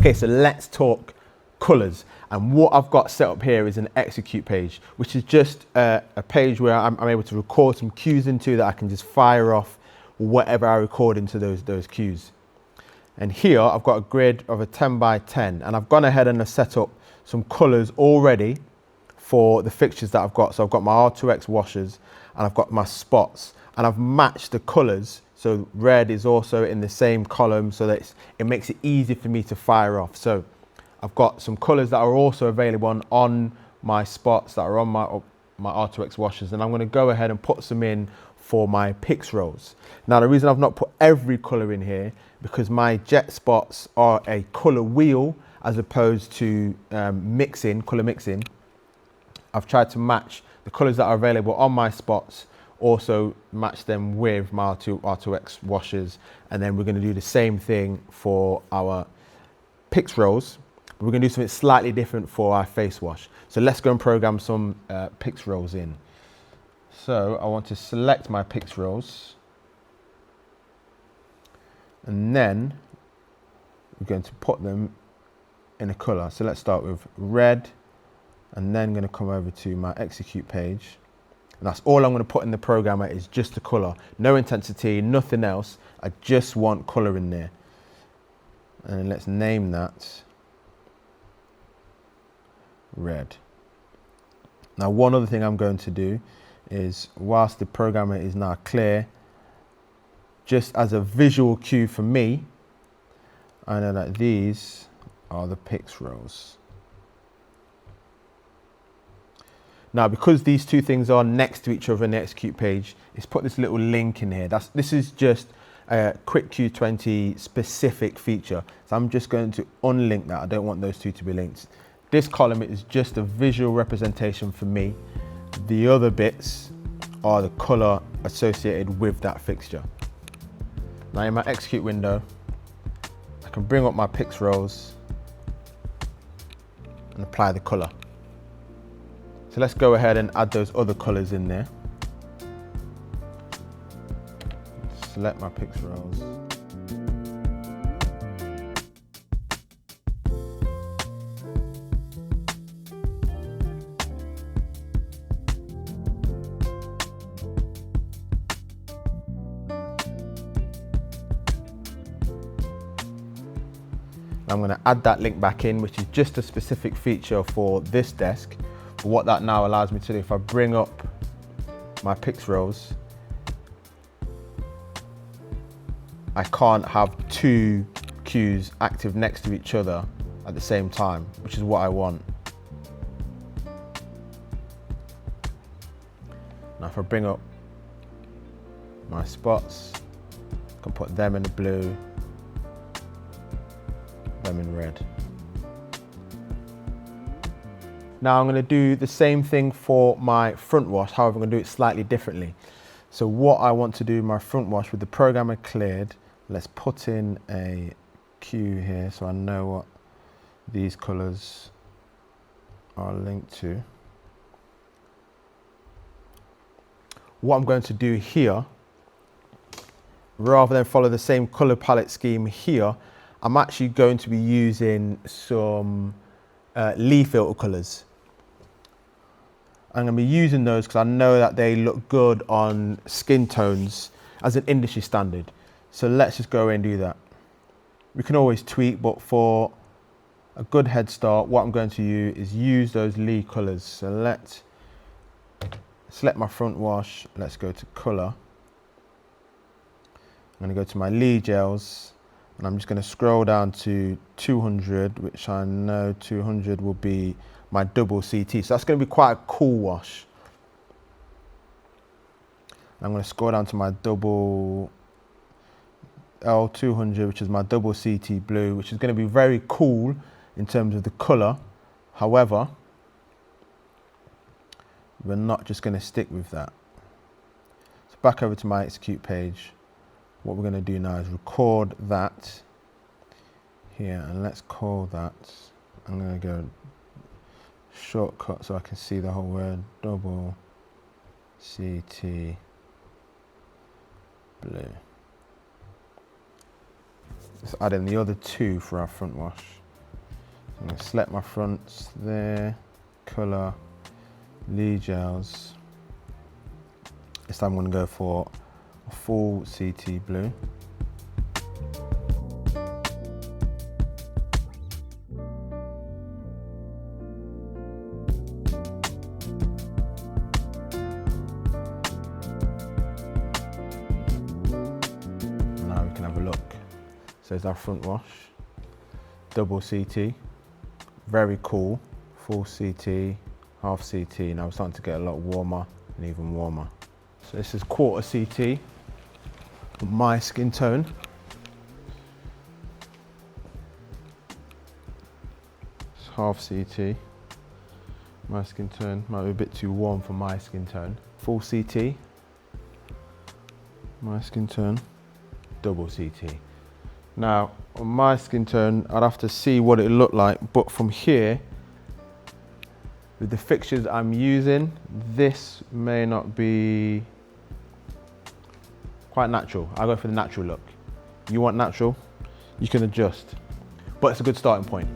Okay, so let's talk colors. And what I've got set up here is an execute page, which is just a page where I'm able to record some cues into that I can just fire off whatever I record into those cues. And here I've got a grid of a 10 by 10, and I've gone ahead and I've set up some colors already for the fixtures that I've got. So I've got my R2X washers and I've got my spots, and I've matched the colors. So red is also in the same column, so that it makes it easy for me to fire off. So I've got some colors that are also available on my spots that are on my R2X washers, and I'm going to go ahead and put some in for my pix rolls. Now, the reason I've not put every color in here, because my jet spots are a color wheel as opposed to color mixing. I've tried to match the colors that are available on my spots, also match them with my R2X washers, and then we're going to do the same thing for our pix rolls. We're going to do something slightly different for our face wash. So let's go and program some pix rolls in. So I want to select my pix rolls, and then we're going to put them in a color. So let's start with red, and then I'm going to come over to my execute page. And that's all I'm going to put in the programmer is just the color. No intensity, nothing else. I just want color in there. And let's name that red. Now, one other thing I'm going to do is, whilst the programmer is now clear, just as a visual cue for me, I know that these are the pix rolls. Now, because these two things are next to each other in the execute page, it's put this little link in here. This is just a QuickQ 20 specific feature. So I'm just going to unlink that. I don't want those two to be linked. This column is just a visual representation for me. The other bits are the color associated with that fixture. Now, in my execute window, I can bring up my pix rolls and apply the color. So let's go ahead and add those other colors in there. Select my pix rolls. I'm going to add that link back in, which is just a specific feature for this desk. But what that now allows me to do, if I bring up my pix rolls, I can't have two cues active next to each other at the same time, which is what I want. Now, if I bring up my spots, I can put them in the blue, them in red. Now I'm going to do the same thing for my front wash, however I'm going to do it slightly differently. So what I want to do in my front wash, with the programmer cleared, let's put in a cue here so I know what these colors are linked to. What I'm going to do here, rather than follow the same color palette scheme here, I'm actually going to be using some Lee filter colors. I'm going to be using those because I know that they look good on skin tones as an industry standard. So let's just go away and do that. We can always tweak, but for a good head start, what I'm going to use those Lee colors. So let's select my front wash. Let's go to color. I'm going to go to my Lee gels, and I'm just going to scroll down to 200, which I know 200 will be my double CT. So that's going to be quite a cool wash. I'm going to scroll down to my double L200, which is my double CT blue, which is going to be very cool in terms of the color. However, we're not just going to stick with that. So back over to my execute page. What we're going to do now is record that here, and let's call that, I'm going to go shortcut so I can see the whole word, double CT blue. Let's add in the other two for our front wash. I'm gonna select my fronts there, color, lead gels. This time I'm gonna go for a full CT blue. Now we can have a look. So there's our front wash, double CT, very cool, full CT, half CT. Now we're starting to get a lot warmer and even warmer. So this is quarter CT, my skin tone. It's half CT, my skin tone. Might be a bit too warm for my skin tone. Full CT, my skin tone, double CT. Now, on my skin tone, I'd have to see what it looked like, but from here, with the fixtures I'm using, this may not be quite natural. I go for the natural look. You want natural, you can adjust, but it's a good starting point.